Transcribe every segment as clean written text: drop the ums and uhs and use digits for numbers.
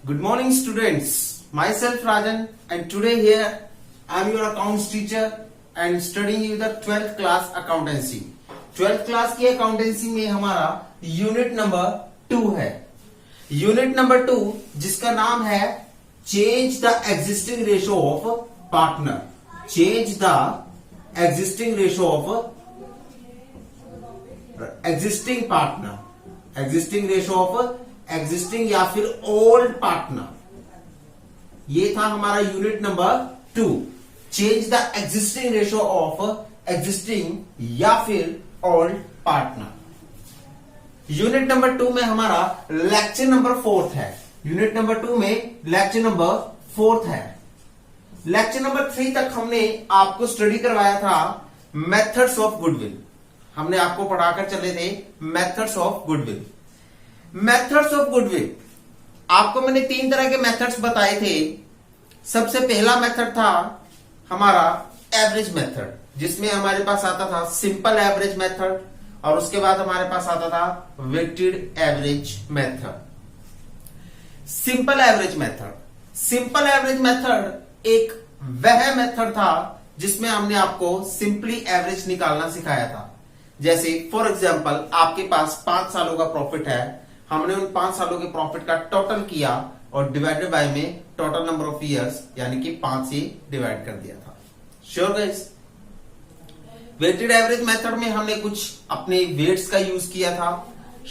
Good morning, students. Myself Rajan, and today here I am your accounts teacher and studying you the 12th class accountancy. 12th class की accountancy में हमारा unit number 2 है. Unit number 2 जिसका नाम है change the existing ratio of partner. Change the existing ratio of existing partner. Existing ratio of existing या फिर old partner. ये था हमारा unit number 2. Change the existing ratio of existing या फिर ओल्ड पार्टनर. यूनिट नंबर 2 में हमारा lecture number 4 है. यूनिट नंबर 2 में लेक्चर नंबर 4 है. लेक्चर नंबर 3 तक हमने आपको स्टडी करवाया था मेथड्स ऑफ गुडविल. हमने आपको पढ़ाकर चले थे methods of goodwill. Methods of goodwill आपको मैंने 3 तरह के मेथड्स बताए थे. सबसे पहला मेथड था हमारा एवरेज मेथड, जिसमें हमारे पास आता था सिंपल एवरेज मेथड, और उसके बाद हमारे पास आता था weighted average method. Simple average method. Simple average method एक वह मेथड था जिसमें हमने आपको सिंपली एवरेज निकालना सिखाया था. जैसे फॉर एग्जांपल आपके पास 5 सालों का प्रॉफिट है. हमने उन 5 सालों के प्रॉफिट का टोटल किया और डिवाइडेड बाय में टोटल नंबर ऑफ इयर्स यानी कि 5 से डिवाइड कर दिया था. Sure guys. Weighted average method में हमने कुछ अपने वेट्स का यूज किया था.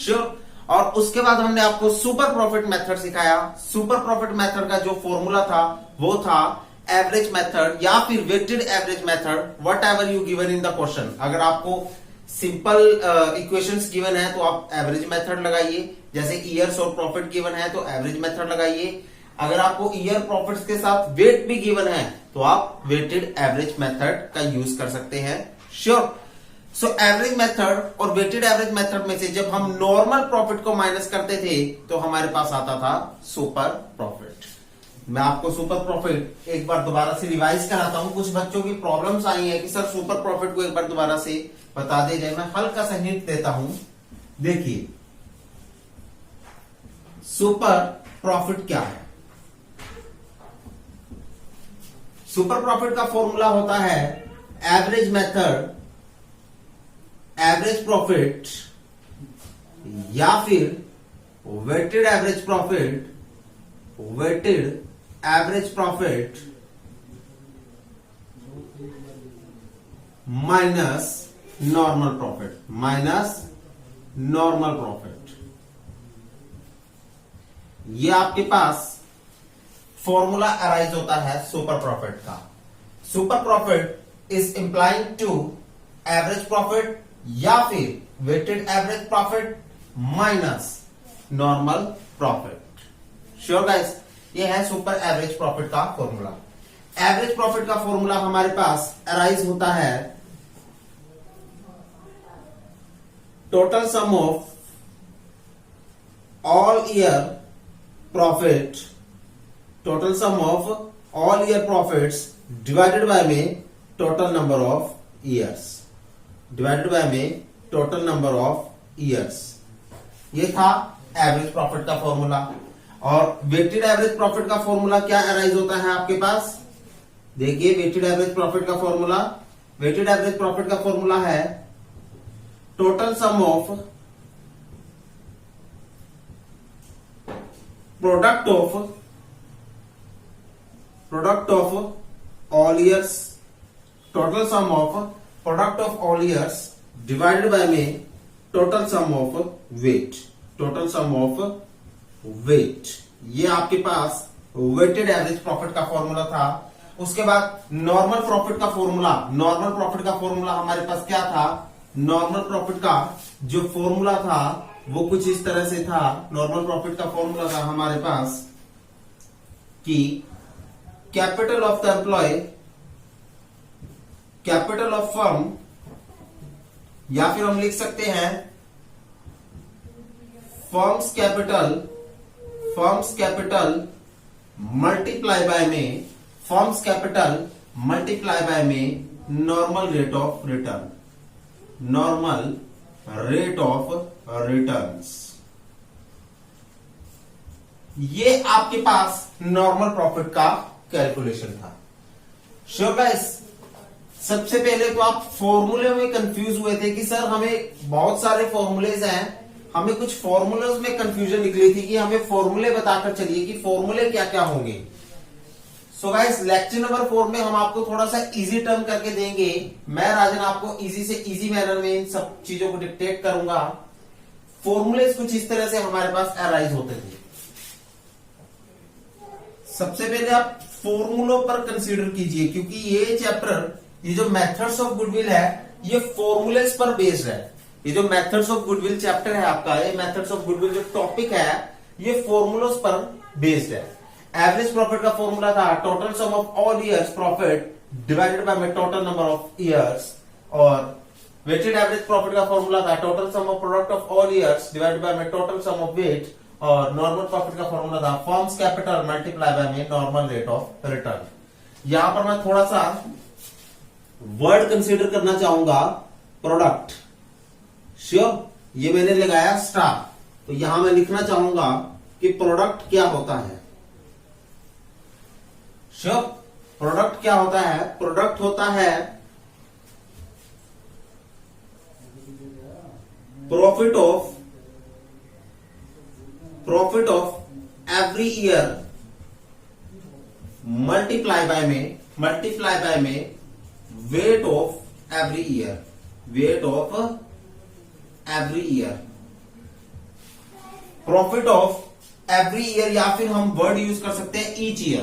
श्योर. और उसके बाद हमने आपको सुपर प्रॉफिट मेथड सिखाया. सुपर प्रॉफिट मेथड का जो फॉर्मूला था वो था एवरेज मेथड या फिर weighted average method, whatever you given in the question. अगर आपको सिंपल इक्वेशंस गिवन है तो आप एवरेज मेथड लगाइए. जैसे ईयर्स और प्रॉफिट गिवन है तो एवरेज मेथड लगाइए. अगर आपको ईयर प्रॉफिट्स के साथ वेट भी गिवन है तो आप वेटेड एवरेज मेथड का यूज कर सकते हैं. श्योर. सो एवरेज मेथड और वेटेड एवरेज मेथड में से जब हम नॉर्मल प्रॉफिट को माइनस करते थे तो हमारे पास आता था सुपर प्रॉफिट. मैं आपको सुपर प्रॉफिट एक बार दोबारा से रिवाइज कराता हूं. कुछ बच्चों की प्रॉब्लम्स आई है कि सर सुपर प्रॉफिट को एक बार दोबारा से बता दे जाए. मैं हल्का सा हिंट देता हूं. देखिए सुपर प्रॉफिट क्या है. सुपर प्रॉफिट का फॉर्मूला होता है एवरेज मेथड, एवरेज प्रॉफिट या फिर weighted average profit, weighted average profit minus normal profit, minus normal profit. ये आपके पास फॉर्मूला अराइज होता है सुपर प्रॉफिट का. Super profit is implying to average profit या फिर weighted average profit minus normal profit. Sure guys. ये है सुपर एवरेज प्रॉफिट का फॉर्मूला. एवरेज प्रॉफिट का फॉर्मूला हमारे पास अराइज होता है total sum of all year profit, total sum of all year profits divided by में total number of years, divided by में टोटल नंबर ऑफ ईयर्स. ये था एवरेज प्रॉफिट का फॉर्मूला. और वेटेड एवरेज प्रॉफिट का formula क्या arise होता है आपके पास. देखिए वेटेड एवरेज प्रॉफिट का फॉर्मूला, वेटेड एवरेज प्रॉफिट का फॉर्मूला है total sum of product of all years, total sum of product of all years divided by में total sum of weight, total sum of wait. ये आपके पास weighted average profit का formula था. उसके बाद normal profit का formula, normal profit का formula हमारे पास क्या था. नॉर्मल प्रॉफिट का जो फॉर्मूला था वो कुछ इस तरह से था. नॉर्मल प्रॉफिट का फॉर्मूला था हमारे पास कि capital of the employ, capital of firm, या फिर हम लिख सकते हैं firm's capital, firm's capital multiply by में, फर्म्स कैपिटल मल्टीप्लाई बाय में normal rate of return, normal rate of returns. ये आपके पास नॉर्मल प्रॉफिट का कैलकुलेशन था। श्योर गाइस, सबसे पहले तो आप फॉर्मूले में कंफ्यूज हुए थे कि सर हमें बहुत सारे फॉर्मूलेज हैं, हमें कुछ फॉर्मूलेज में कंफ्यूजन निकली थी कि हमें फॉर्मूले बताकर चलिए कि फॉर्मूले क्या क्या होंगे। सो गाइस, लेक्चर नंबर 4 में हम आपको थोड़ा सा इजी टर्म करके देंगे। मैं राजन आपको इजी से इजी मैनर में इन सब चीजों को डिक्टेट करूंगा। फॉर्मूलेज कुछ इस तरह से हमारे पास अराइज होते थे। सबसे पहले आप फॉर्मूलों पर कंसीडर कीजिए, क्योंकि ये चैप्टर, ये जो मेथड्स ऑफ गुडविल है, ये फॉर्मूलेज पर बेस्ड है। ये जो मेथड्स ऑफ गुडविल चैप्टर है आपका, ये मेथड्स ऑफ गुडविल जो टॉपिक है, ये फॉर्मूलोज पर बेस्ड है। एवरेज प्रॉफिट का फॉर्मूला था total sum of all years profit divided by total number of years, और वेटेड एवरेज प्रॉफिट का फॉर्मूला था total sum of product of all years divided by total sum of weight, और normal profit का formula था firm's capital multiply by में normal rate of return. यहां पर मैं थोड़ा सा वर्ड कंसीडर करना चाहूंगा, प्रोडक्ट। श्योर, ये मैंने लगाया स्टार, तो यहां मैं लिखना चाहूंगा कि प्रोडक्ट क्या होता है। श्योर, प्रोडक्ट क्या होता है? प्रोडक्ट होता है profit of every year multiply by में weight of every year, profit of every year, या फिर हम वर्ड यूज कर सकते हैं each year.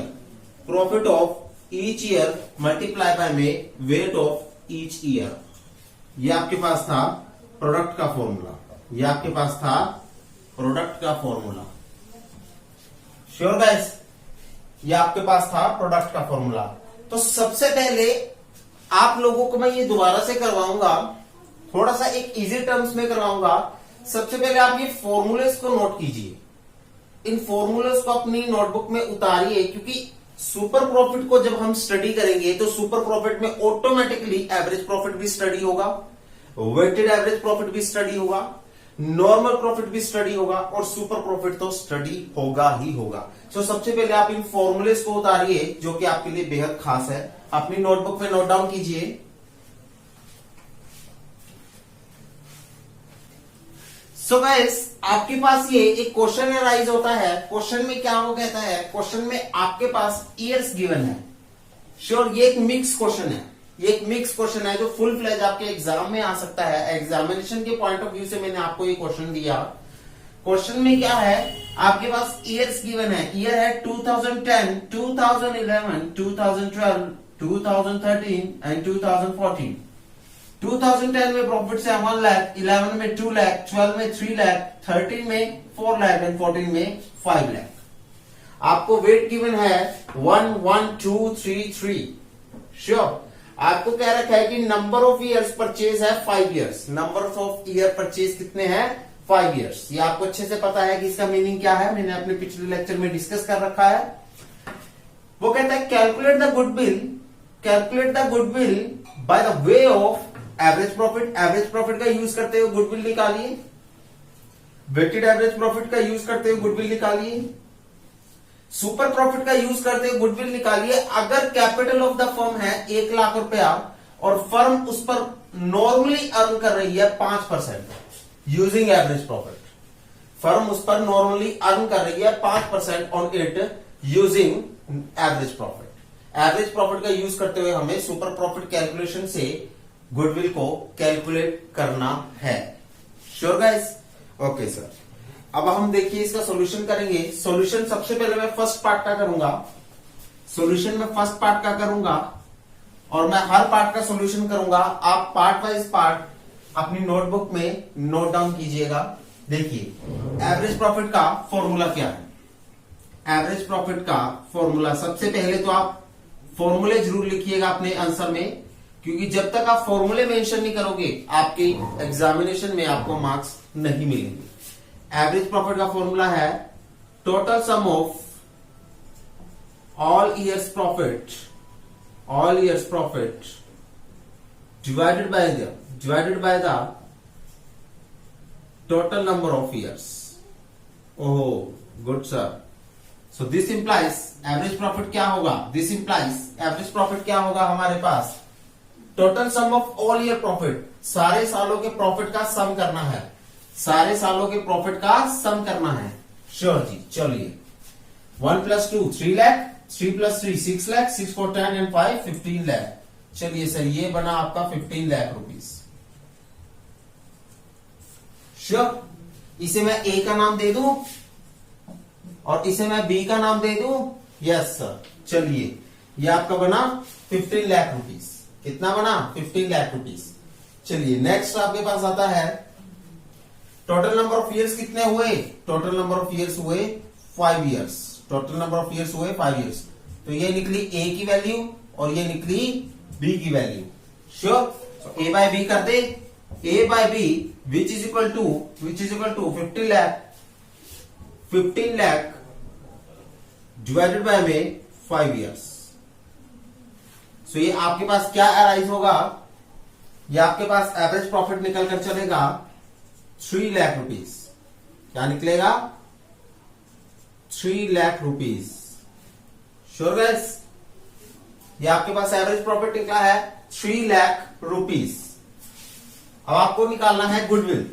Profit of each year multiply by में वेट ऑफ ईच ईयर। ये आपके पास था प्रोडक्ट का फॉर्मूला, ये आपके पास था प्रोडक्ट का फॉर्मूला। श्योर गाइस, ये आपके पास था प्रोडक्ट का फॉर्मूला। तो सबसे पहले आप लोगों को मैं ये दोबारा से करवाऊंगा, थोड़ा सा एक इजी टर्म्स में करवाऊंगा। सबसे पहले आप ये फॉर्मूलेस को नोट कीजिए, इन फॉर्मूलेस को अपनी नोटबुक में उतारिए, क्योंकि सुपर प्रॉफिट को जब हम स्टडी करेंगे तो सुपर प्रॉफिट में ऑटोमेटिकली एवरेज प्रॉफिट भी स्टडी होगा, वेटेड एवरेज प्रॉफिट भी स्टडी होगा, नॉर्मल प्रॉफिट भी स्टडी होगा, और सुपर प्रॉफिट तो स्टडी होगा ही होगा। सो सबसे पहले आप इन फॉर्मूलेस को उतारिए, जो कि आपके लिए बेहद खास है। अपनी नोटबुक में नोट डाउन कीजिए। सो गाइस, आपके पास ये एक क्वेश्चन अराइज होता है। क्वेश्चन में क्या वो कहता है? क्वेश्चन में आपके पास ईयर्स गिवन है। श्योर, ये एक मिक्स क्वेश्चन है, ये एक मिक्स क्वेश्चन है जो फुल फ्लेज आपके एग्जाम में आ सकता है। एग्जामिनेशन के पॉइंट ऑफ व्यू से मैंने आपको ये क्वेश्चन दिया। क्वेश्चन में क्या है? आपके पास ईयर्स गिवन है। ईयर है 2010, 2011, 2012, 2013 एंड 2014। 2010 में प्रॉफिट से 1 लाख, 11 में 2 लाख, 12 में 3 लाख, 13 में 4 लाख एंड 14 में 5 लाख। आपको वेट गिवन है 1, 1, 2, 3, 3। श्योर, आपको कह रखा है कि नंबर ऑफ ईयर्स परचेज है 5 years. Number of year purchase कितने हैं? 5 ईयर्स। ये आपको अच्छे से पता है कि इसका मीनिंग क्या है, मैंने अपने पिछले लेक्चर में डिस्कस कर रखा है। वो कहता है calculate the goodwill by the way of average profit. Average profit का यूज करते हुए गुडविल निकालिए, वेटेड एवरेज प्रॉफिट का यूज करते हुए गुडविल निकालिए, सुपर प्रॉफिट का यूज करते हुए गुडविल निकालिए। अगर कैपिटल ऑफ द फर्म है 1 लाख रुपया और फर्म उस पर नॉर्मली अर्न कर रही है 5% यूजिंग एवरेज प्रॉफिट, फर्म उस पर नॉर्मली अर्न कर रही है 5% on it using average profit. Average profit का यूज करते हुए हमें सुपर प्रॉफिट कैलकुलेशन से गुडविल को कैलकुलेट करना है। Sure guys? ओके सर, अब हम देखिए इसका सॉल्यूशन करेंगे। सॉल्यूशन सबसे पहले मैं फर्स्ट पार्ट का करूंगा, सॉल्यूशन में फर्स्ट पार्ट का करूंगा और मैं हर पार्ट का सॉल्यूशन करूंगा। आप पार्ट वाइज पार्ट अपनी नोटबुक में नोट डाउन कीजिएगा। देखिए, एवरेज प्रॉफिट का फॉर्मूला क्या है? एवरेज प्रॉफिट का फॉर्मूला, सबसे पहले तो आप फॉर्मूले जरूर लिखिएगा अपने आंसर में, क्योंकि जब तक आप फॉर्मूले मेंशन नहीं करोगे आपके एग्जामिनेशन में आपको मार्क्स नहीं मिलेंगे। एवरेज प्रॉफिट का फॉर्मूला है total sum of all years profit divided by the total number of years. ओहो good sir, so this implies average profit क्या होगा, दिस इंप्लाइज एवरेज प्रॉफिट क्या होगा हमारे पास, total sum of all year profit, सारे सालों के प्रॉफिट का सम करना है, सारे सालों के प्रॉफिट का सम करना है। श्योर जी, चलिए 1 + 2 3 लाख, 3 + 3 6 लाख, 6 4 10 एंड 5 15 लाख। चलिए सर, ये बना आपका 15 लाख रुपीस। श्योर, इसे मैं ए का नाम दे दूं और इसे मैं बी का नाम दे दूं। यस सर, चलिए ये आपका बना 15 लाख रुपीस। कितना बना, 15 लाख रुपीस। चलिए नेक्स्ट आपके पास आता है टोटल नंबर ऑफ ईयर्स कितने हुए, टोटल नंबर ऑफ ईयर्स हुए 5 years, total number of years हुए 5 ईयर्स। तो ये निकली ए की वैल्यू और ये निकली बी की value. Sure, A by B कर दे, A by B which is equal to 15 lakh divided by में 5 ईयर्स। सो ये आपके पास क्या अराइज होगा, ये आपके पास एवरेज प्रॉफिट निकल कर चलेगा 3 लाख रुपीस। क्या निकलेगा, 3 लाख रुपीस। श्योर गाइस, ये आपके पास एवरेज प्रॉफिट निकला है 3 लाख रुपीस। अब आपको निकालना है गुडविल।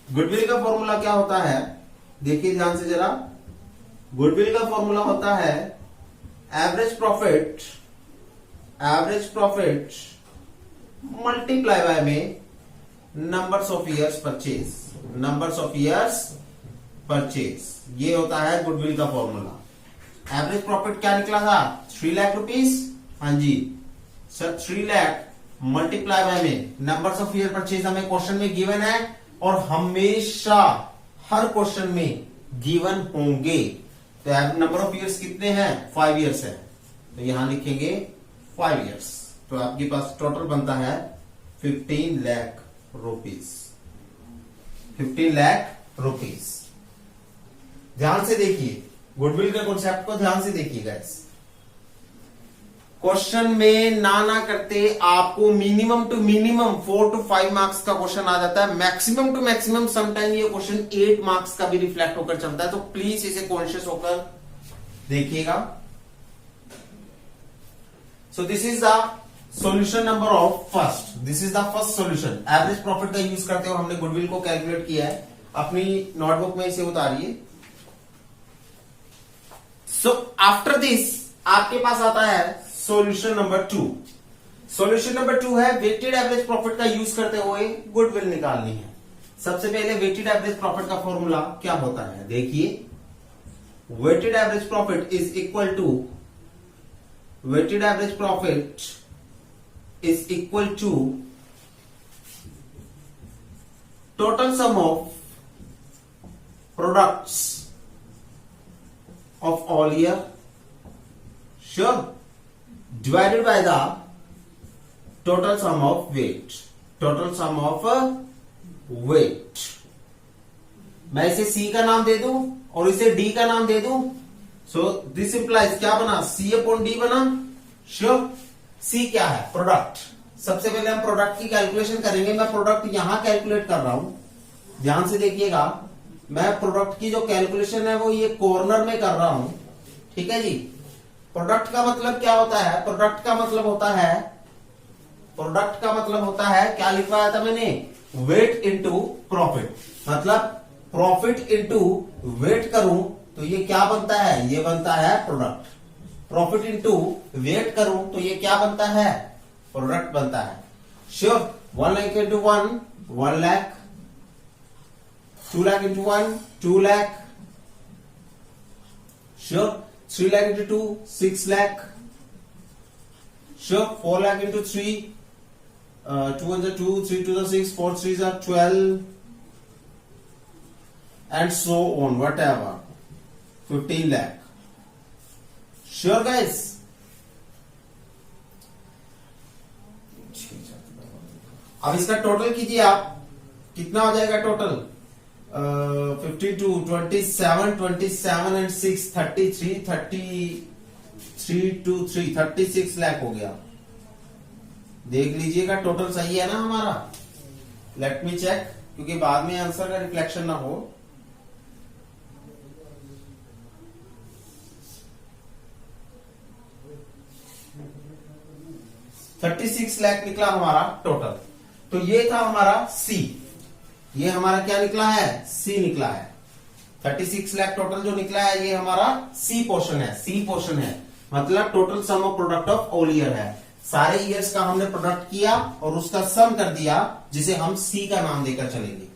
गुडविल का फॉर्मूला क्या होता है, देखिए ध्यान से जरा। गुडविल का फॉर्मूला होता है एवरेज प्रॉफिट मल्टीप्लाई बाय में numbers of years purchase, numbers of years purchase. ये होता है गुडविल का फॉर्मूला। एवरेज प्रॉफिट क्या निकला था, 3 लाख रुपीस। हाँ जी सर, 3 लाख मल्टीप्लाई बाय में नंबर्स ऑफ ईयर परचेज हमें क्वेश्चन में गिवन है और हमेशा हर क्वेश्चन में गिवन होंगे। तो नंबर ऑफ ईयर्स कितने हैं, 5 ईयर्स है, तो यहां लिखेंगे 5 ईयर्स। तो आपके पास टोटल बनता है 15 लाख रुपीस, 15 लाख रुपीस। ध्यान से देखिए, गुडविल के कॉन्सेप्ट को ध्यान से देखिए गाइस। क्वेश्चन में ना करते आपको minimum to minimum 4 to 5 marks का क्वेश्चन आ जाता है, मैक्सिमम टू मैक्सिमम समटाइम ये क्वेश्चन 8 मार्क्स का भी रिफ्लेक्ट होकर चलता है। तो प्लीज इसे कॉन्शियस होकर देखिएगा। सो this is the solution number of first, this is the first solution. Average profit का यूज करते हुए हमने गुडविल को कैलकुलेट किया है। अपनी नोटबुक में इसे उतारिए। सो आफ्टर दिस आपके पास आता है सॉल्यूशन नंबर 2। सॉल्यूशन नंबर 2 है वेटेड एवरेज प्रॉफिट का यूज करते हुए गुडविल निकालनी है। सबसे पहले वेटेड एवरेज प्रॉफिट का फॉर्मूला क्या होता है, देखिए। Weighted average profit is equal to, weighted average profit is equal to total sum of products of all year, sure, divided by the total sum of weight, total sum of weight। मैं इसे C का नाम दे दूं और इसे D का नाम दे दूं। सो दिस इंप्लाइज क्या बना, C/D बना। श्योर, C क्या है, प्रोडक्ट। सबसे पहले हम प्रोडक्ट की कैलकुलेशन करेंगे। मैं प्रोडक्ट यहां कैलकुलेट कर रहा हूं, ध्यान से देखिएगा। मैं प्रोडक्ट की जो कैलकुलेशन है वो ये कॉर्नर में कर रहा हूं, ठीक है जी। प्रोडक्ट का मतलब क्या होता है, प्रोडक्ट का मतलब होता है क्या लिखवाया था मैंने, वेट इनटू प्रॉफिट। मतलब प्रॉफिट इनटू वेट करूं तो ये क्या बनता है, ये बनता है प्रोडक्ट। प्रॉफिट इनटू वेट करूं तो ये क्या बनता है, प्रोडक्ट बनता है। Sure, 1 lakh into 1 lakh, 2 lakh into 1 2 lakh, sure, 3 lakh into 2 6 lakh, sure, 4 lakh into 3 2 1 is 2, 3 2 is 6, 4 3 are 12 and so on, whatever, 15 lakh। sure guys, अब इसका टोटल कीजिए आप, कितना हो जाएगा टोटल, 52 27 27 and 6 33 33 to 3 36 लाख हो गया। देख लीजिएगा टोटल सही है ना हमारा। लेट मी चेक, क्योंकि बाद में आंसर का रिफ्लेक्शन ना हो। 36 लाख निकला हमारा टोटल। तो ये था हमारा सी, ये हमारा क्या निकला है, सी निकला है। 36 लाख टोटल जो निकला है ये हमारा सी पोर्शन है, सी पोर्शन है, मतलब total sum of product of all year है। सारे ईयर्स का हमने प्रोडक्ट किया और उसका सम कर दिया, जिसे हम सी का नाम देकर चलेंगे।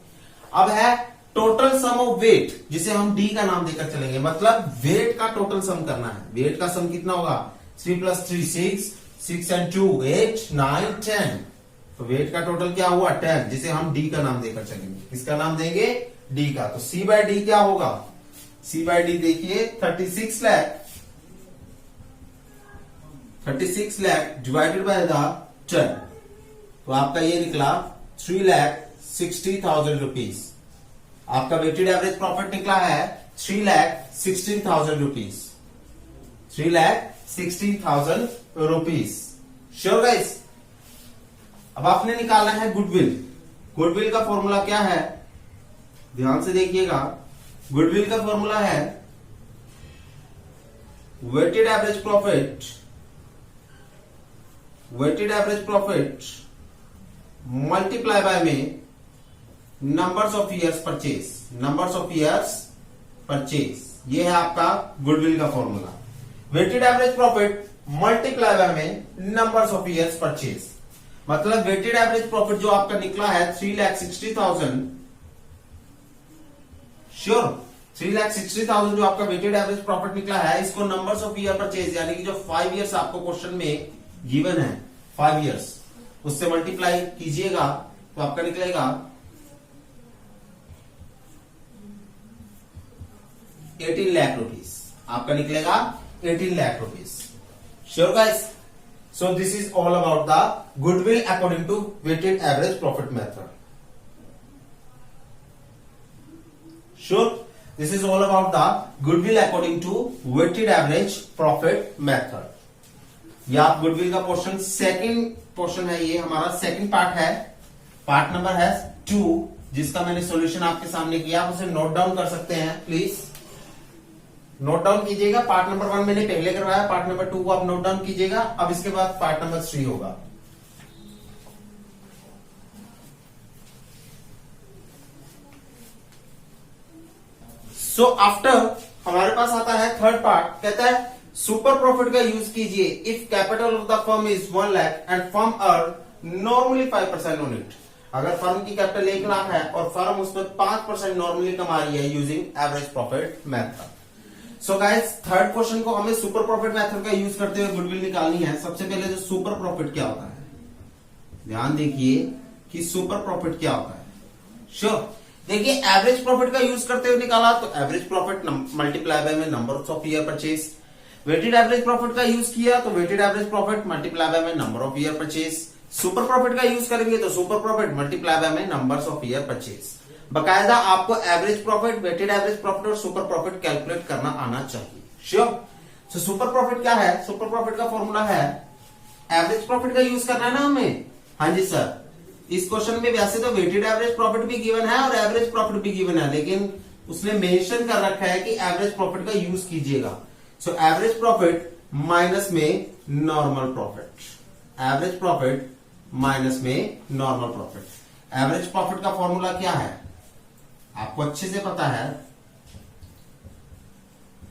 अब है टोटल सम ऑफ वेट, जिसे हम डी का नाम देकर चलेंगे, मतलब वेट का टोटल सम करना है। वेट का सम कितना होगा, 3 + 3 6, 6 and 2 8 9 10। तो वेट का टोटल क्या हुआ 10, जिसे हम डी का नाम देकर चलेंगे। किसका नाम देंगे, डी का। तो सी बाय डी क्या होगा, सी बाय डी देखिए 36 lakh, 36 lakh divided by the 10, तो आपका ये निकला 3,60,000 रुपीज। आपका वेटेड एवरेज प्रॉफिट निकला है 3,16,000 रुपीज, 3,60,000 रुपीज। Sure guys. अब आपने निकालना है गुडविल। गुडविल का फॉर्मूला क्या है, ध्यान से देखिएगा। गुडविल का फॉर्मूला है weighted average profit, weighted average profit multiply by में numbers of years purchase, numbers of years purchase. ये है आपका गुडविल का formula. Weighted average profit multiply by में नंबर्स ऑफ ईयर्स परचेज, मतलब वेटेड एवरेज प्रॉफिट जो आपका निकला है 3,60,000, श्योर 3,60,000 जो आपका वेटेड एवरेज प्रॉफिट निकला है, इसको नंबर्स ऑफ ईयर परचेज यानी कि जो 5 ईयर्स आपको क्वेश्चन में गिवन है, 5 ईयर्स, उससे मल्टीप्लाई कीजिएगा तो आपका निकलेगा 18 लाख रुपीज। आपका निकलेगा 18 lakh rupees. Sure guys. So this is all about the goodwill according to weighted average profit method. Sure, this is all about the goodwill according to weighted average profit method. या आप goodwill का portion, second portion है, ये हमारा second part है, part number है 2, जिसका मैंने सॉल्यूशन आपके सामने किया। आप उसे नोट डाउन कर सकते हैं, प्लीज नोट डाउन कीजिएगा। पार्ट नंबर 1 मैंने पहले करवाया, पार्ट नंबर 2 को आप नोट डाउन कीजिएगा। अब इसके बाद पार्ट नंबर 3 होगा। सो आफ्टर हमारे पास आता है थर्ड पार्ट, कहता है सुपर प्रॉफिट का यूज कीजिए if capital of the firm is 1 lakh and firm earn normally 5% on it. अगर फर्म की कैपिटल 1 लाख है और फर्म उस पर 5% नॉर्मली कमा रही है using average profit method. So guys, third question को हमें सुपर प्रॉफिट मेथड का यूज करते हुए गुडविल निकालनी है। सबसे पहले जो सुपर प्रॉफिट क्या होता है, ध्यान देखिए कि सुपर प्रॉफिट क्या होता है। श्योर, देखिए एवरेज प्रॉफिट का यूज करते हुए निकाला तो एवरेज प्रॉफिट मल्टीप्लाई बाय में number of year purchase. Weighted average profit का यूज किया तो weighted average profit multiply by में number of year purchase. Super profit का यूज करेंगे तो सुपर प्रॉफिट मल्टीप्लाई बाय में नंबर्स ऑफ ईयर परचेज। बकायदा आपको average profit, weighted average profit और सुपर प्रॉफिट कैलकुलेट करना आना चाहिए। श्योर। सो सुपर प्रॉफिट क्या है, सुपर प्रॉफिट का फॉर्मूला है, एवरेज प्रॉफिट का यूज करना है ना हमें। हाँ जी सर, इस क्वेश्चन में वैसे तो वेटेड एवरेज प्रॉफिट भी गिवन है और एवरेज प्रॉफिट भी गिवन है, लेकिन उसने मेंशन कर रखा है कि एवरेज प्रॉफिट का यूज कीजिएगा। सो एवरेज प्रॉफिट माइनस में normal profit, average profit minus में नॉर्मल प्रॉफिट। एवरेज प्रॉफिट का फॉर्मूला क्या है आपको अच्छे से पता है,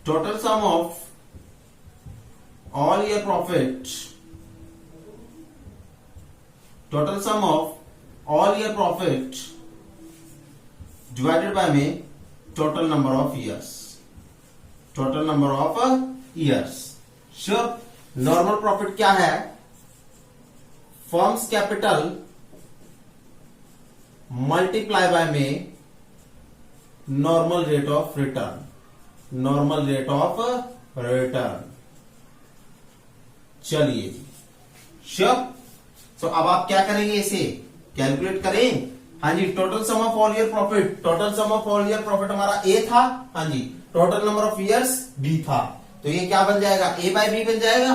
total sum of all year profit, total sum of all year profit divided by में total number of years, total number of years. Sure. Normal profit क्या है, फर्म्स कैपिटल मल्टीप्लाई बाय में normal rate of return, normal rate of return. चलिए जी, sure. तो अब आप क्या करेंगे, इसे कैलकुलेट करें। हाँ जी, total sum of all year profit, total sum of all year profit हमारा ए था, हाँ जी, total number of years B था, तो ये क्या बन जाएगा, ए बाय बी बन जाएगा।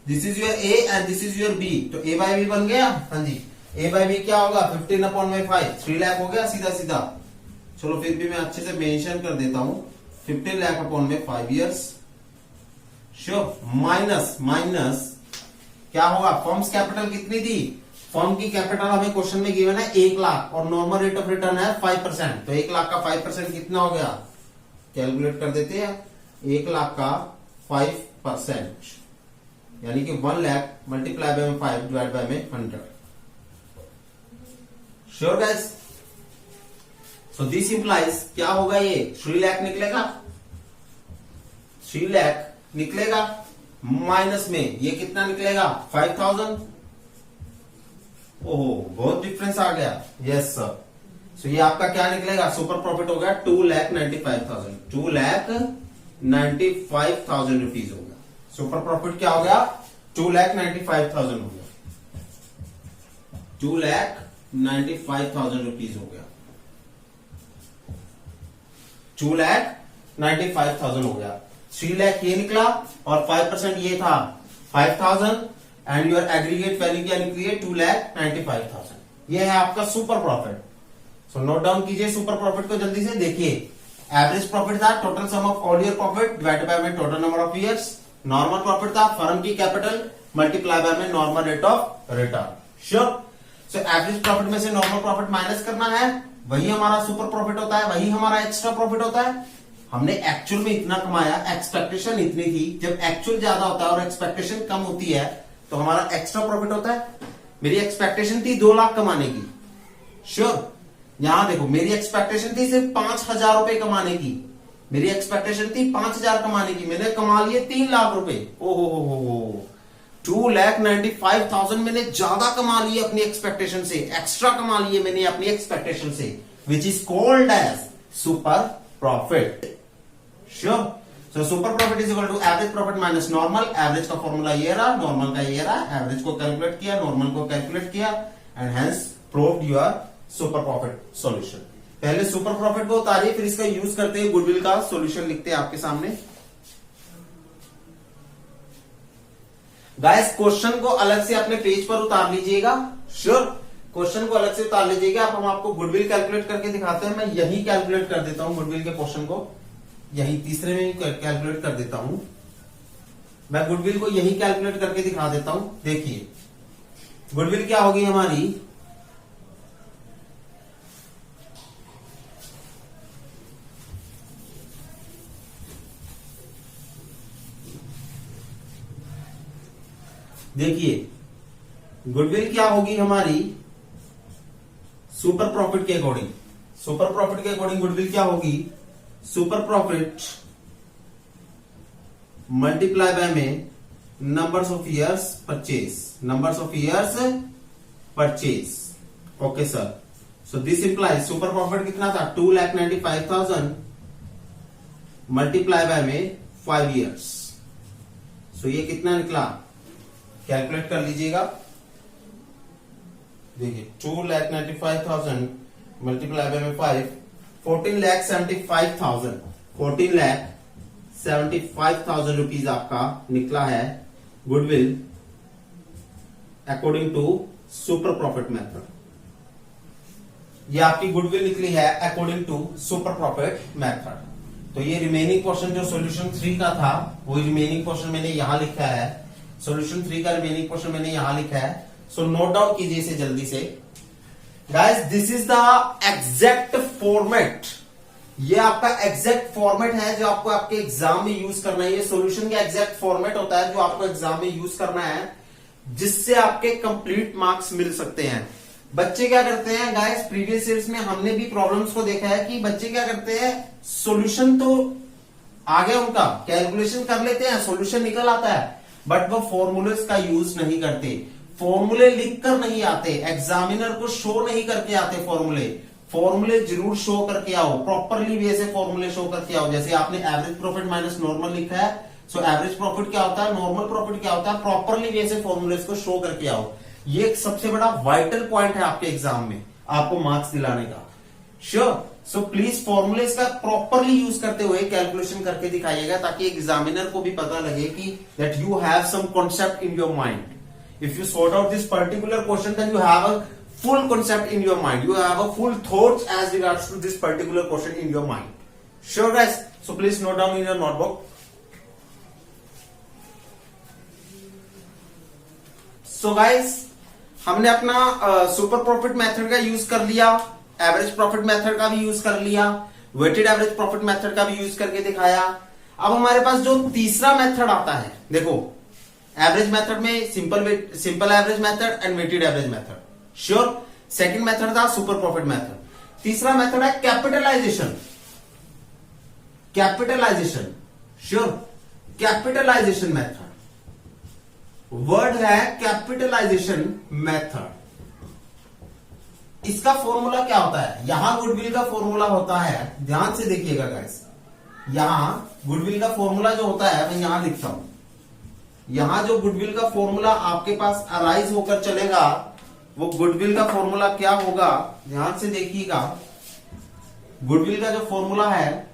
This is your A and this is your B, तो ए बाय बी बन गया। हाँ जी, ए बाय बी क्या होगा, 15/5, 3 लाख हो गया सीधा सीधा। चलो फिर भी मैं अच्छे से मेंशन कर देता हूं, 15 लाख/5 ईयर्स। श्योर। माइनस क्या होगा, फर्म्स कैपिटल कितनी थी, फर्म की कैपिटल हमें क्वेश्चन में गिवन है 1 लाख और नॉर्मल रेट ऑफ रिटर्न है 5%, तो 1 लाख का 5% कितना हो गया, कैलकुलेट कर देते हैं, 1 लाख का 5% यानी कि 1 lakh multiply by 5 divide by में 100। Sure guys, so this implies क्या होगा, ये 3 लाख निकलेगा, 3 लाख निकलेगा, माइनस में ये कितना निकलेगा 5000। ओहो बहुत डिफरेंस आ गया, यस सर। सो ये आपका क्या निकलेगा, सुपर प्रॉफिट हो गया 2,95,000, 2,95,000 रुपीज हो गया। सुपर प्रॉफिट क्या हो गया, 2,95,000 हो गया, 2,95,000 रुपीज हो गया, 2,95,000 हो गया। 3 लाख ये निकला और 5% ये था 5,000 एंड योर एग्रीगेट वैल्यू क्या निकली है 2,95,000। ये है आपका super profit. So note down कीजिए सुपर प्रॉफिट को जल्दी से देखिए। एवरेज प्रॉफिट था total sum of all year profit divided by में total number of years. Normal profit था फर्म की कैपिटल मल्टीप्लाई बाय में normal rate of return. Sure. So average profit में से नॉर्मल प्रॉफिट माइनस करना है, वही हमारा सुपर प्रॉफिट होता है, वही हमारा एक्स्ट्रा प्रॉफिट होता है। हमने एक्चुअल में इतना कमाया, एक्सपेक्टेशन इतनी थी, जब एक्चुअल ज्यादा होता है और एक्सपेक्टेशन कम होती है तो हमारा एक्स्ट्रा प्रॉफिट होता है। मेरी एक्सपेक्टेशन थी 2 लाख कमाने की, श्योर। यहां देखो मेरी एक्सपेक्टेशन थी सिर्फ 5,000 रुपए कमाने की, मेरी एक्सपेक्टेशन थी 5,000 कमाने की, मैंने कमा लिए 3 लाख रुपए। ओहो 2,95,000 मैंने ज्यादा कमा लिए अपनी एक्सपेक्टेशन से, एक्स्ट्रा कमा लिए मैंने अपनी एक्सपेक्टेशन से, which is called as super profit. Sure. So super profit is equal to average profit minus normal. Average का फॉर्मूला ये रहा, नॉर्मल का ये रहा, एवरेज को कैलकुलेट किया, नॉर्मल को कैलकुलेट किया and hence proved your super profit solution. पहले सुपर प्रॉफिट को उतारिए, फिर इसका यूज करते हैं गुडविल का सॉल्यूशन लिखते हैं आपके सामने। गाइस क्वेश्चन को अलग से अपने पेज पर उतार लीजिएगा। श्योर। क्वेश्चन को अलग से उतार लीजिएगा। अब हम आपको गुडविल कैलकुलेट करके दिखाते हैं। मैं यही कैलकुलेट कर देता हूं गुडविल के पोर्शन को, यही तीसरे में कैलकुलेट कर देता हूं मैं, गुडविल को यही कैलकुलेट करके दिखा देता हूं। देखिए गुडविल क्या होगी हमारी, देखिए गुडविल क्या होगी हमारी सुपर प्रॉफिट के अकॉर्डिंग। सुपर प्रॉफिट के अकॉर्डिंग गुडविल क्या होगी, सुपर प्रॉफिट मल्टीप्लाई बाय में numbers of years purchase, numbers of years purchase. Okay sir. So this implies super profit कितना था 2,95,000 मल्टीप्लाई बाय में 5 ईयर्स। सो ये कितना निकला, कैलकुलेट कर लीजिएगा। देखिए 2,95,000 मल्टीप्लाई बाय में 5, 14,75,000, 14,75,000 रुपीज आपका निकला है goodwill according to super profit method. ये आपकी गुडविल निकली है according to super profit method. तो ये रिमेनिंग पोर्शन जो सॉल्यूशन 3 का था, वो रिमेनिंग पोर्शन मैंने यहां लिखा है। सॉल्यूशन 3 का रिमेनिंग पोर्शन मैंने यहां लिखा है। सो नोट डाउन कीजिए इसे जल्दी से। Guys this is the exact format, ये आपका एग्जैक्ट फॉर्मेट है जो आपको आपके एग्जाम में यूज करना है। ये सॉल्यूशन का एग्जैक्ट फॉर्मेट होता है जो आपको एग्जाम में यूज करना है, जिससे आपके कंप्लीट मार्क्स मिल सकते हैं। बच्चे क्या करते हैं गाइस, प्रीवियस ईयर्स में हमने भी प्रॉब्लम्स को देखा है कि बच्चे क्या करते हैं, सॉल्यूशन तो आ गया उनका, कैलकुलेशन कर लेते हैं, सॉल्यूशन निकल आता है, बट वो फॉर्मूलेस का यूज नहीं करते, फॉर्मूले लिख कर नहीं आते, एग्जामिनर को शो नहीं करके आते फॉर्मूले। फॉर्मूले जरूर शो करके आओ, प्रॉपरली वे से फॉर्मूले शो करके आओ। जैसे आपने एवरेज प्रॉफिट माइनस नॉर्मल लिखा है, सो एवरेज प्रॉफिट क्या होता है, नॉर्मल प्रॉफिट क्या होता है, प्रॉपरली वे से फॉर्मूले को शो करके आओ। ये एक सबसे बड़ा वाइटल पॉइंट है आपके एग्जाम में, आपको मार्क्स दिलाने का। श्योर। सो प्लीज फॉर्मूलेस का प्रॉपरली यूज करते हुए कैलकुलेशन करके दिखाइएगा, ताकि एग्जामिनर को भी पता लगे कि that you have some concept in your mind. If you sort out this particular question, then you have a full concept in your mind. You have a full thoughts as regards to this particular question in your mind. Sure, guys. So please note down in your notebook. So guys, हमने अपना super profit method का use कर लिया, average profit method का भी use कर लिया, weighted average profit method का भी यूज करके दिखाया। अब हमारे पास जो तीसरा मेथड आता है, देखो एवरेज मेथड में simple average method and weighted average method. Sure, second method था सुपर प्रॉफिट मेथड। तीसरा मेथड है capitalization. Capitalization, sure, capitalization method. Word है कैपिटलाइजेशन मेथड। इसका फॉर्मूला क्या होता है? यहां गुडविल का फॉर्मूला होता है, ध्यान से देखिएगा गाइस। यहां गुडविल का फॉर्मूला जो होता है, मैं यहां लिखता हूं। यहां जो गुडविल का फॉर्मूला आपके पास अराइज होकर चलेगा, वो गुडविल का फॉर्मूला क्या होगा, ध्यान से देखिएगा। गुडविल का जो फॉर्मूला है,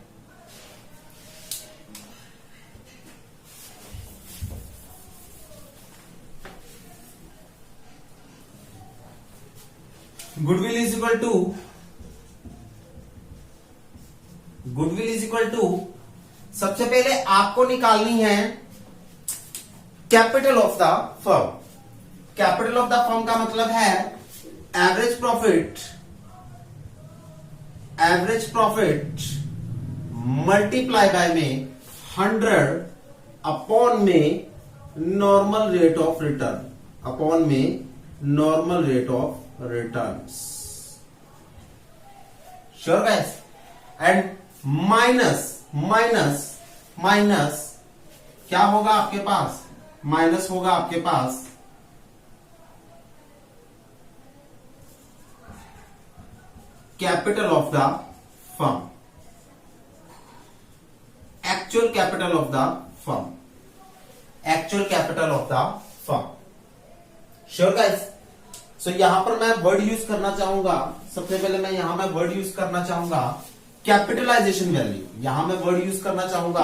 गुडविल इज इक्वल टू सबसे पहले आपको निकालनी है capital of the firm. Capital of the firm का मतलब है एवरेज प्रॉफिट मल्टीप्लाई बाय में 100 अपॉन में normal rate of return, upon में normal rate of returns. Sure guys, and minus क्या होगा आपके पास? माइनस होगा आपके पास capital of the firm, actual capital of the firm, actual capital of the firm. Sure guys, so यहां पर मैं वर्ड यूज करना चाहूंगा। सबसे पहले मैं यहां में वर्ड यूज करना चाहूंगा कैपिटलाइजेशन वैल्यू। यहां मैं वर्ड यूज करना चाहूंगा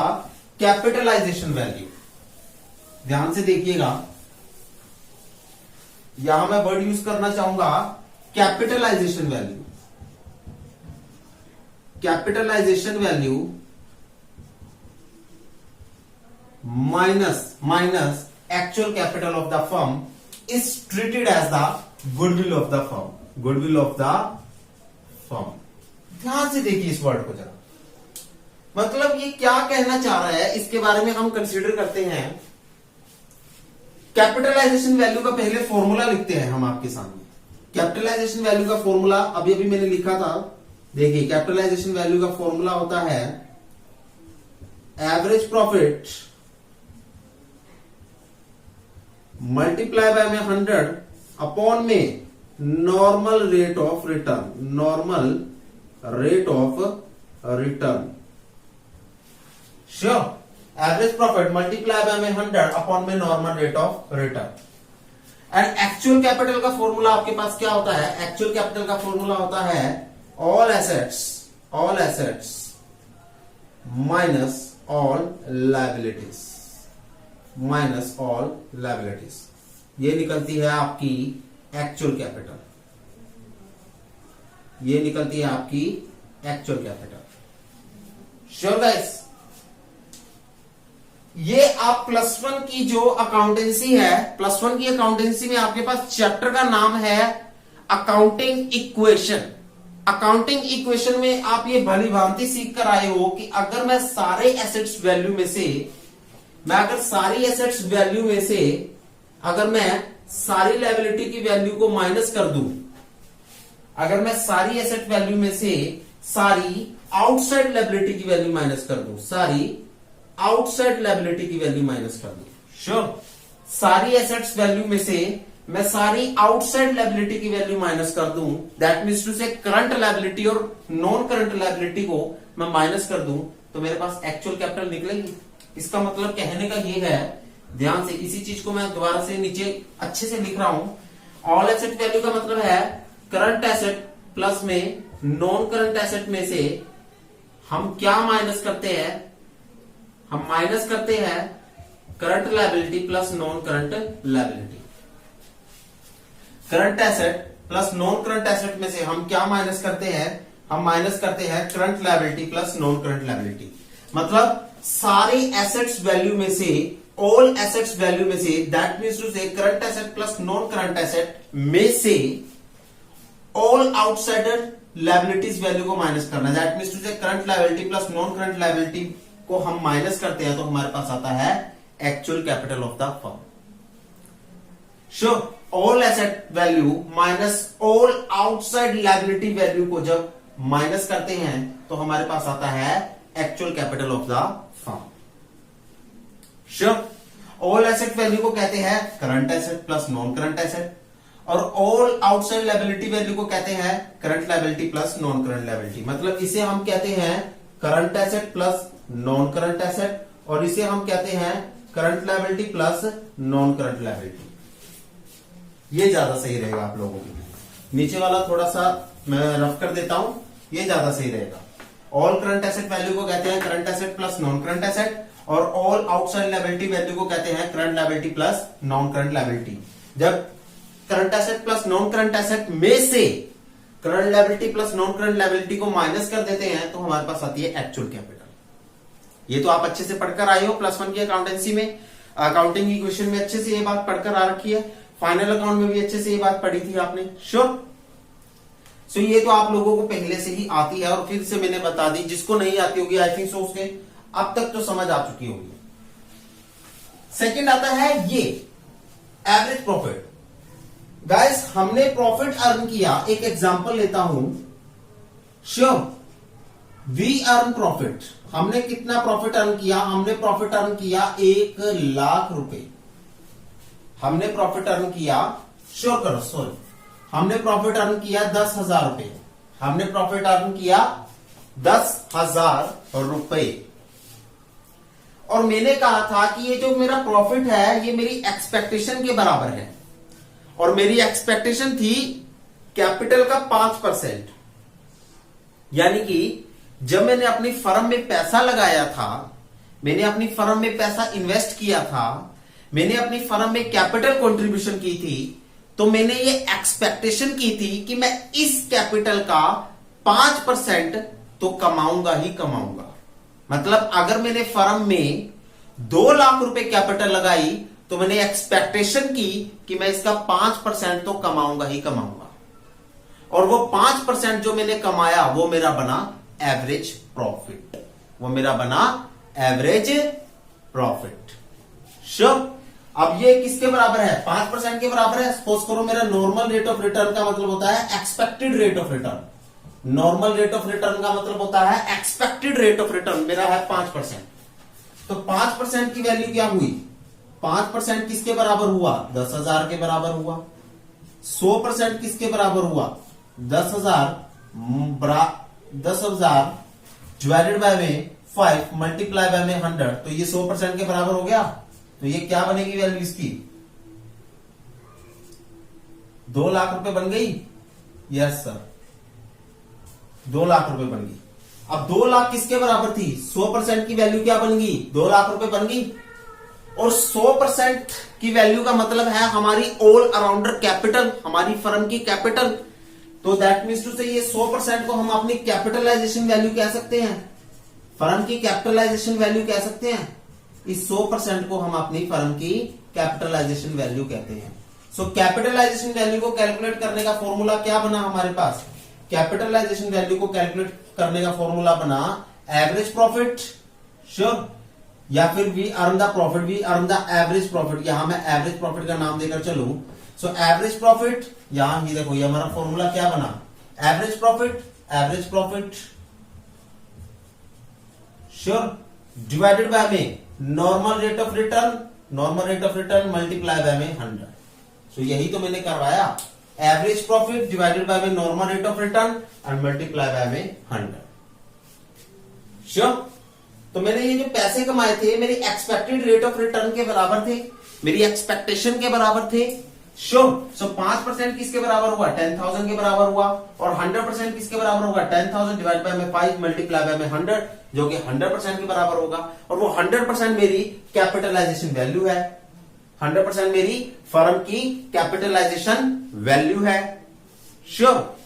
कैपिटलाइजेशन वैल्यू। ध्यान से देखिएगा, यहां मैं वर्ड यूज करना चाहूंगा capitalization value. Capitalization value minus actual capital of the firm is treated as the goodwill of the firm, goodwill of the firm। ध्यान से देखिए इस वर्ड को जरा, मतलब ये क्या कहना चाह रहा है, इसके बारे में हम कंसीडर करते हैं। कैपिटलाइजेशन वैल्यू का पहले फॉर्मूला लिखते हैं हम आपके सामने। कैपिटलाइजेशन वैल्यू का फॉर्मूला अभी मैंने लिखा था, देखिए कैपिटलाइजेशन वैल्यू का फॉर्मूला होता है एवरेज प्रॉफिट मल्टीप्लाई बाय में 100 अपॉन में normal rate of return, normal rate of return. Sure, average profit multiply by में 100 अपॉन में normal rate of return. And actual capital का फॉर्मूला आपके पास क्या होता है? एक्चुअल कैपिटल का फॉर्मूला होता है all assets minus all liabilities, minus all liabilities. ये निकलती है आपकी एक्चुअल कैपिटल, ये निकलती है आपकी एक्चुअल कैपिटल। श्योर गाइस, ये आप +1 की जो अकाउंटेंसी है, +1 की अकाउंटेंसी में आपके पास चैप्टर का नाम है अकाउंटिंग इक्वेशन। अकाउंटिंग इक्वेशन में आप ये भली भांति सीख कर आए हो कि अगर मैं सारे एसेट्स वैल्यू में से, सारी एसेट्स वैल्यू में से अगर मैं सारी लायबिलिटी की वैल्यू को माइनस कर दूं, अगर मैं सारी एसेट वैल्यू में से सारी आउटसाइड लायबिलिटी की वैल्यू माइनस कर दूं, सारी आउटसाइड लायबिलिटी की वैल्यू माइनस कर दूं। श्योर, सारी एसेट्स वैल्यू में से मैं सारी आउटसाइड लायबिलिटी की वैल्यू माइनस कर दूं, दैट मीन्स टू से करंट लायबिलिटी और नॉन करंट लायबिलिटी को मैं माइनस कर दूं, तो मेरे पास एक्चुअल कैपिटल निकलेगी। इसका मतलब कहने का ये है, ध्यान से इसी चीज को मैं दोबारा से नीचे अच्छे से लिख रहा हूं। ऑल एसेट वैल्यू का मतलब है करंट एसेट प्लस में नॉन करंट एसेट में से हम क्या माइनस करते हैं? हम माइनस करते हैं current liability plus non current liability. Current asset plus non current asset में से हम क्या माइनस करते हैं? हम माइनस करते हैं current liability plus non current liability. मतलब सारी एसेट्स वैल्यू में से ऑल एसेट्स वैल्यू में से, दैट मीन्स टू से current asset plus non current asset में से ऑल आउटसाइडर लायबिलिटीज वैल्यू को माइनस करना। दैट मीन्स टू से current liability plus non current liability को हम माइनस करते हैं तो हमारे पास आता है actual capital of the firm. Sure, all asset value minus all outside liability value को जब माइनस करते हैं तो हमारे पास आता है actual capital of the firm. Sure, all asset value को कहते हैं current asset plus non current asset, और ऑल आउटसाइड लायबिलिटी वैल्यू को कहते हैं current liability plus non current liability. मतलब इसे हम कहते हैं current asset plus non current asset, और इसे हम कहते हैं current liability plus non current liability. ये ज्यादा सही रहेगा आप लोगों के लिए। नीचे वाला थोड़ा सा मैं रफ कर देता हूं, ये ज्यादा सही रहेगा। ऑल करंट एसेट वैल्यू को कहते हैं current asset plus non current asset, और ऑल आउटसाइड लायबिलिटी वैल्यू को कहते हैं current liability plus non current liability. जब current asset plus non current asset में से current liability plus non current liability को माइनस कर देते हैं तो हमारे पास आती है एक्चुअल कैपिटल। ये तो आप अच्छे से पढ़कर आए हो, +1 की अकाउंटेंसी में, अकाउंटिंग की क्वेश्चन में अच्छे से ये बात पढ़कर आ रखी है, फाइनल अकाउंट में भी अच्छे से ये बात पढ़ी थी आपने। श्योर, सो ये तो आप लोगों को पहले से ही आती है और फिर से मैंने बता दी। जिसको नहीं आती होगी आई थिंक सो उसके अब तक तो समझ आ चुकी होगी। सेकंड आता है ये एवरेज प्रॉफिट। गाइस, हमने प्रॉफिट अर्न किया, एक एग्जांपल लेता हूं। Sure, we earn profit. हमने कितना प्रॉफिट अर्न किया? हमने प्रॉफिट अर्न किया 1,00,000 रुपए। हमने प्रॉफिट अर्न किया, श्योर करो, सॉरी, हमने प्रॉफिट अर्न किया 10,000 रुपए। हमने प्रॉफिट अर्न किया 10,000 रुपए, और मैंने कहा था कि ये जो मेरा प्रॉफिट है ये मेरी एक्सपेक्टेशन के बराबर है, और मेरी एक्सपेक्टेशन थी कैपिटल का 5%। यानी कि जब मैंने अपनी फर्म में पैसा लगाया था, मैंने अपनी फर्म में पैसा इन्वेस्ट किया था, मैंने अपनी फर्म में कैपिटल कंट्रीब्यूशन की थी, तो मैंने ये एक्सपेक्टेशन की थी कि मैं इस कैपिटल का 5% तो कमाऊंगा ही कमाऊंगा। मतलब अगर मैंने फर्म में 2 लाख रुपए कैपिटल लगाई तो मैंने एक्सपेक्टेशन की कि मैं इसका 5% तो कमाऊंगा ही कमाऊंगा, और वो 5% जो मैंने कमाया वो मेरा बना एवरेज प्रॉफिट। वो मेरा बना एवरेज प्रॉफिट। श्योर, अब ये किसके बराबर है? 5% के बराबर है। सपोज करो मेरा नॉर्मल रेट ऑफ रिटर्न का मतलब होता है expected rate of return. Normal rate of return का मतलब होता है एक्सपेक्टेड रेट ऑफ रिटर्न। मेरा है 5%, तो 5% की वैल्यू क्या हुई? 5% किसके बराबर हुआ? 10,000 के बराबर हुआ। 100% किसके बराबर हुआ? 10,000 डिवाइडेड बाय में 5 मल्टीप्लाई बाय में 100, तो ये 100% के बराबर हो गया। तो ये क्या बनेगी वैल्यू इसकी? 2 लाख रुपए बन गई। यस सर, 2 लाख रुपए बन गई। अब 2 लाख किसके बराबर थी? 100% की वैल्यू क्या बन गई? 2 लाख रुपए बन गई। और 100% की वैल्यू का मतलब है हमारी ऑल अराउंडर कैपिटल, हमारी फर्म की कैपिटल। तो दैट मीन्स टू से ये 100% को हम अपनी कैपिटलाइजेशन वैल्यू कह सकते हैं, फर्म की कैपिटलाइजेशन वैल्यू कह सकते हैं। इस 100% को हम अपनी फर्म की कैपिटलाइजेशन वैल्यू कहते हैं। सो कैपिटलाइजेशन वैल्यू को कैलकुलेट करने का फॉर्मूला क्या बना हमारे पास? कैपिटलाइजेशन वैल्यू को कैलकुलेट करने का फॉर्मूला बना एवरेज प्रॉफिट। श्योर, या फिर we earn the profit, we earn the average profit. यहां मैं एवरेज प्रॉफिट का नाम देकर चलूं। सो एवरेज प्रॉफिट, यहां ही देखो ये हमारा फॉर्मूला क्या बना? Average profit, average profit sure, divided by में normal rate of return, normal rate of return multiply by में 100। सो यही तो मैंने करवाया, एवरेज प्रॉफिट डिवाइडेड बाय में normal rate of return and multiply by में 100। श्योर, तो मैंने ये जो पैसे कमाए थे मेरी एक्सपेक्टेड रेट ऑफ रिटर्न के बराबर थे, मेरी एक्सपेक्टेशन के बराबर थे। श्योर, सो 5% किसके बराबर हुआ? 10,000 के बराबर हुआ। और 100% किसके बराबर होगा? 10,000 डिवाइड बाय में 5 मल्टीप्लाई बाय में 100, जो कि 100% के बराबर होगा। और वो 100% मेरी कैपिटलाइजेशन वैल्यू है, 100% मेरी फर्म की कैपिटलाइजेशन वैल्यू है। श्योर,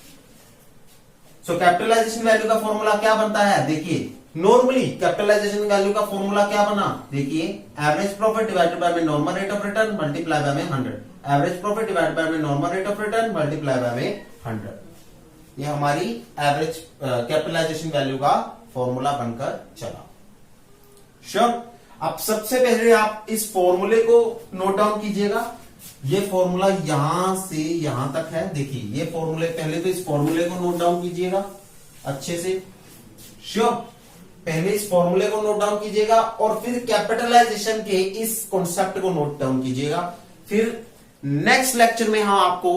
सो कैपिटलाइजेशन वैल्यू का फॉर्मूला क्या बनता है? देखिए, नॉर्मली कैपिटलाइजेशन वैल्यू का फॉर्मूला क्या बना, देखिए एवरेज प्रॉफिट डिवाइडेड बाय में normal rate of return multiply by में 100, एवरेज प्रॉफिट डिवाइडेड बाय में normal rate of return multiply by में 100। ये हमारी एवरेज कैपिटलाइजेशन वैल्यू का फॉर्मूला बनकर चला। श्योर। अब सबसे पहले आप इस फॉर्मूले को नोट डाउन कीजिएगा। ये फॉर्मूला यहां से यहां तक है, देखिए ये फॉर्मूले, पहले तो इस फॉर्मूले को नोट डाउन कीजिएगा अच्छे से। श्योर। पहले इस फॉर्मूले को नोट डाउन कीजिएगा और फिर कैपिटलाइजेशन के इस कॉन्सेप्ट को नोट डाउन कीजिएगा। फिर नेक्स्ट लेक्चर में हम आपको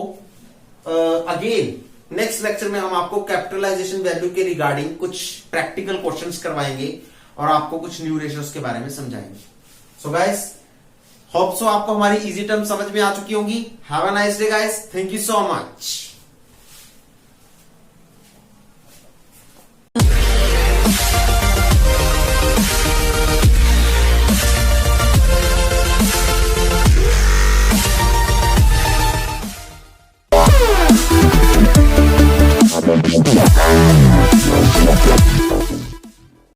नेक्स्ट लेक्चर में हम आपको कैपिटलाइजेशन वैल्यू के रिगार्डिंग कुछ प्रैक्टिकल क्वेश्चंस करवाएंगे और आपको कुछ न्यू रेशियोज के बारे में समझाएंगे। सो गाइस, होप सो आपको हमारी इजी टर्म समझ में आ चुकी होंगी। Have a nice day guys, thank you so much.